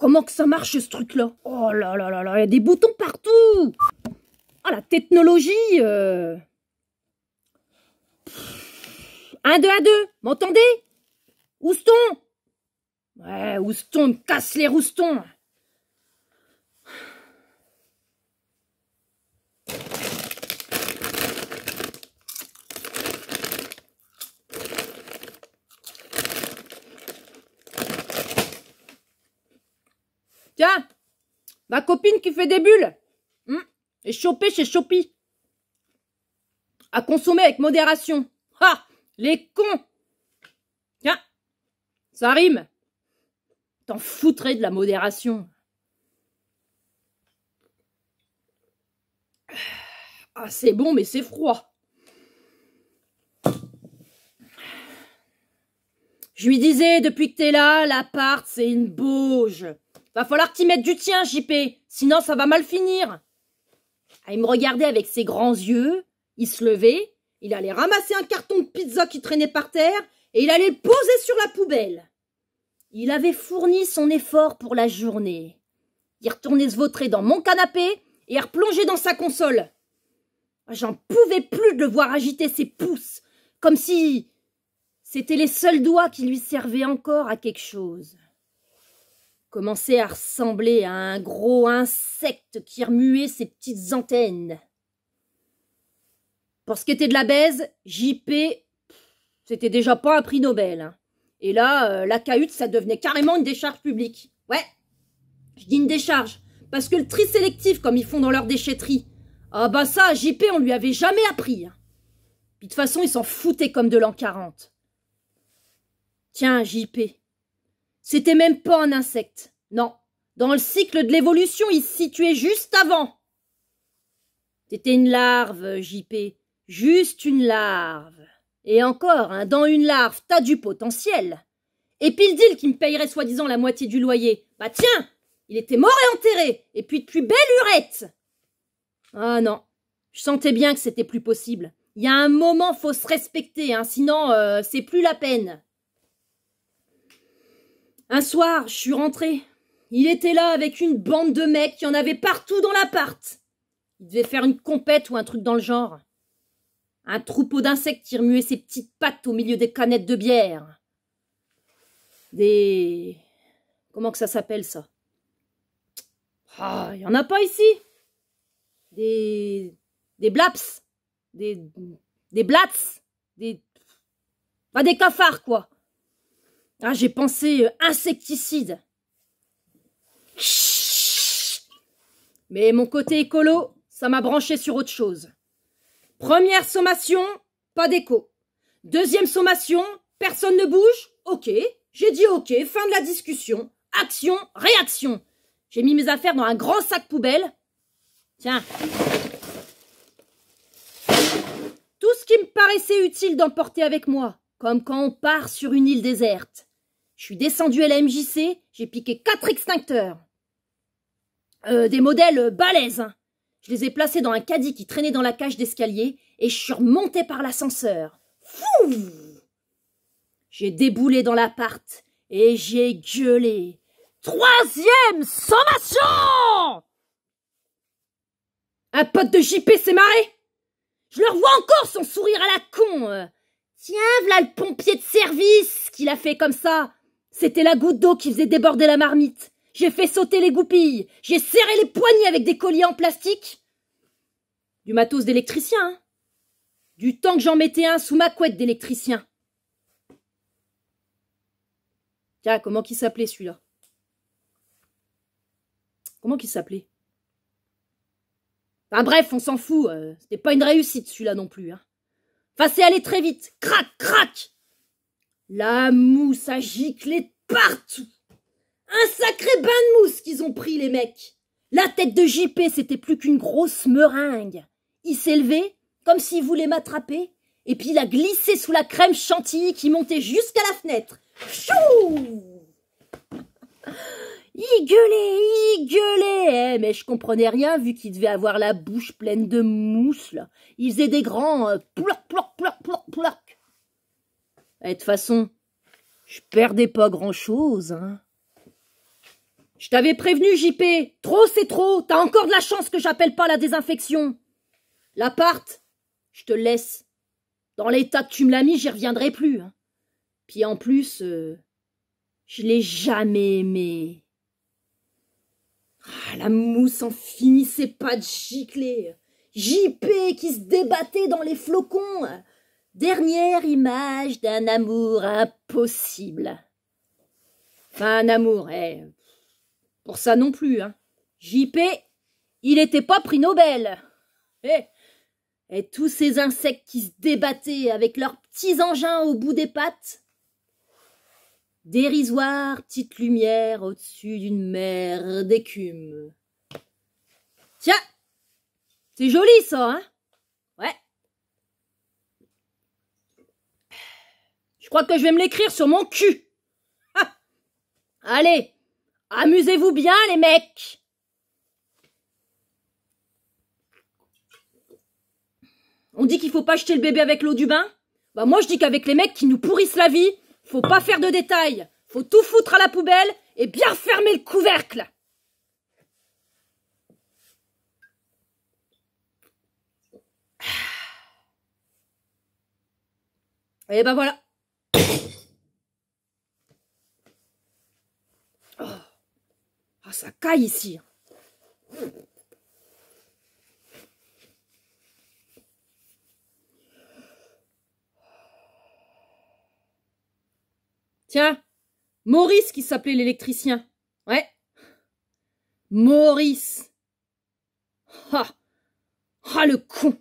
comment que ça marche ce truc-là? Oh là là là là, il y a des boutons partout. Ah, la technologie 1, 2, 1, 2, m'entendez? Houston? Ouais, Houston, me casse les roustons. Tiens, ma copine qui fait des bulles. Et chopée chez Shopee. À consommer avec modération. Ah, les cons. Tiens, ça rime. T'en foutrais de la modération. Ah, c'est bon, mais c'est froid. Je lui disais, depuis que t'es là, l'appart, c'est une bauge. Va falloir que t'y mettes du tien, JP. Sinon, ça va mal finir. Ah, il me regardait avec ses grands yeux. Il se levait. Il allait ramasser un carton de pizza qui traînait par terre et il allait le poser sur la poubelle. Il avait fourni son effort pour la journée. Il retournait se vautrer dans mon canapé et replonger dans sa console. J'en pouvais plus de le voir agiter ses pouces, comme si c'était les seuls doigts qui lui servaient encore à quelque chose. Commençait à ressembler à un gros insecte qui remuait ses petites antennes. Pour ce qui était de la baise, JP, c'était déjà pas un prix Nobel. Hein. Et là, la cahute, ça devenait carrément une décharge publique. Ouais, je dis une décharge, parce que le tri sélectif, comme ils font dans leur déchetterie, ah bah ça, à JP, on lui avait jamais appris. Hein. Puis de toute façon, il s'en foutait comme de l'an 40. Tiens, JP, c'était même pas un insecte. Non, dans le cycle de l'évolution, il se situait juste avant. C'était une larve, JP, juste une larve. Et encore, hein, dans une larve, t'as du potentiel. Et puis le deal qui me payerait soi-disant la moitié du loyer, bah tiens, il était mort et enterré, et puis de plus belle lurette. Ah non, je sentais bien que c'était plus possible. Il y a un moment, faut se respecter, hein, sinon c'est plus la peine. Un soir, je suis rentrée. Il était là avec une bande de mecs, il y en avait partout dans l'appart. Il devait faire une compète ou un truc dans le genre. Un troupeau d'insectes qui remuait ses petites pattes au milieu des canettes de bière. Des... Comment que ça s'appelle, ça? Ah, il y en a pas ici. Des blaps. Des blats. Pas des cafards, quoi. Ah, j'ai pensé insecticide. Mais mon côté écolo, ça m'a branché sur autre chose. Première sommation, pas d'écho. Deuxième sommation, personne ne bouge. Ok, j'ai dit ok, fin de la discussion. Action, réaction. J'ai mis mes affaires dans un grand sac poubelle. Tiens. Tout ce qui me paraissait utile d'emporter avec moi, comme quand on part sur une île déserte. Je suis descendue à la MJC, j'ai piqué 4 extincteurs. Des modèles balèzes. Hein. Je les ai placés dans un caddie qui traînait dans la cage d'escalier et je suis remontée par l'ascenseur. Fou! J'ai déboulé dans l'appart et j'ai gueulé. 3e sommation! Un pote de JP s'est marré. Je le revois encore, son sourire à la con. Tiens, v'là le pompier de service qui l'a fait comme ça. C'était la goutte d'eau qui faisait déborder la marmite. J'ai fait sauter les goupilles. J'ai serré les poignets avec des colliers en plastique. Du matos d'électricien. Hein. Du temps que j'en mettais un sous ma couette d'électricien. Tiens, comment qu'il s'appelait celui-là? Comment qu'il s'appelait? Enfin bref, on s'en fout. C'était pas une réussite celui-là non plus. Hein. Enfin, c'est allé très vite. Crac, crac. La mousse a giclé partout. Un sacré bain de mousse qu'ils ont pris, les mecs. La tête de JP, c'était plus qu'une grosse meringue. Il s'est levé, comme s'il voulait m'attraper, et puis il a glissé sous la crème chantilly qui montait jusqu'à la fenêtre. Chou! Il gueulait, mais je comprenais rien vu qu'il devait avoir la bouche pleine de mousse, là. Il faisait des grands ploc, ploc, ploc, ploc, ploc. Et de toute façon, je perdais pas grand-chose, hein. Je t'avais prévenu, JP. Trop, c'est trop. T'as encore de la chance que j'appelle pas la désinfection. L'appart, je te le laisse. Dans l'état que tu me l'as mis, j'y reviendrai plus. Hein. Puis en plus, je l'ai jamais aimé. Ah, la mousse en finissait pas de gicler. JP qui se débattait dans les flocons. Dernière image d'un amour impossible. Enfin, un amour, pour ça non plus, hein. JP, il était pas prix Nobel. Et tous ces insectes qui se débattaient avec leurs petits engins au bout des pattes. Dérisoire petite lumière au-dessus d'une mer d'écume. Tiens, c'est joli ça, hein? Ouais. Je crois que je vais me l'écrire sur mon cul. Ah. Allez, amusez-vous bien les mecs. On dit qu'il faut pas jeter le bébé avec l'eau du bain. Bah moi je dis qu'avec les mecs qui nous pourrissent la vie, faut pas faire de détails. Faut tout foutre à la poubelle et bien fermer le couvercle. Et ben voilà. Oh. Ah, ça caille ici. Tiens, Maurice qui s'appelait l'électricien. Ouais. Maurice. Ah. Ah, le con.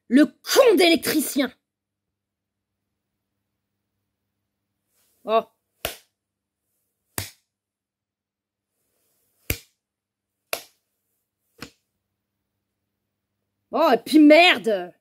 Le con d'électricien. Oh. Oh, et puis merde.